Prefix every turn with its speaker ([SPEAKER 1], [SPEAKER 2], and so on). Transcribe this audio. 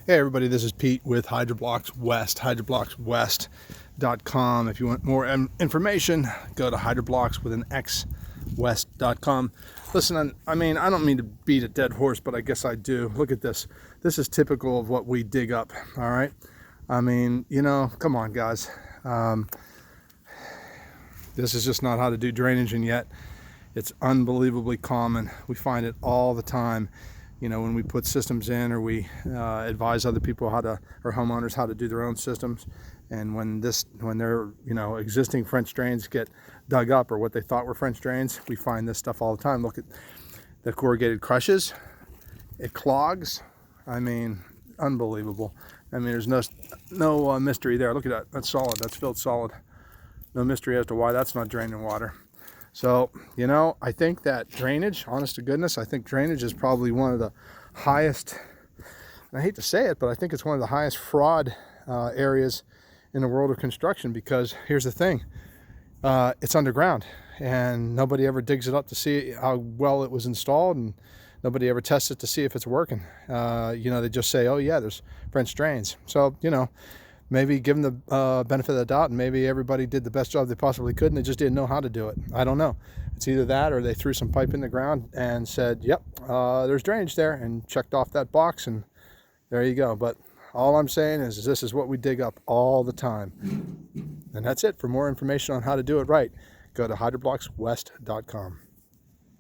[SPEAKER 1] Hey everybody, this is Pete with HydroBlox West, hydrobloxwest.com. If you want more information, go to HydroBlox with an X, west.com. Listen, I mean, I don't mean to beat a dead horse, but I guess I do. Look at this. This is typical of what we dig up, all right? I mean, you know, come on, guys. This is just not how to do drainage, and yet it's unbelievably common. We find it all the time. You know, when we put systems in, or we advise other people how to, or homeowners how to do their own systems, and when their existing French drains get dug up, or what they thought were French drains, we find this stuff all the time. Look at the corrugated crushes; it clogs. I mean, unbelievable. I mean, there's no mystery there. Look at that. That's solid. That's filled solid. No mystery as to why that's not draining water. So, you know, I think that drainage, honest to goodness, I think drainage is probably one of the highest, and I hate to say it, but I think it's one of the highest fraud areas in the world of construction, because here's the thing, it's underground and nobody ever digs it up to see how well it was installed, and nobody ever tests it to see if it's working. They just say, oh yeah, there's French drains. So, maybe give them the benefit of the doubt, and maybe everybody did the best job they possibly could, and they just didn't know how to do it. I don't know. It's either that, or they threw some pipe in the ground and said, yep, there's drainage there, and checked off that box, and there you go. But all I'm saying is this is what we dig up all the time. And that's it. For more information on how to do it right, go to hydrobloxwest.com.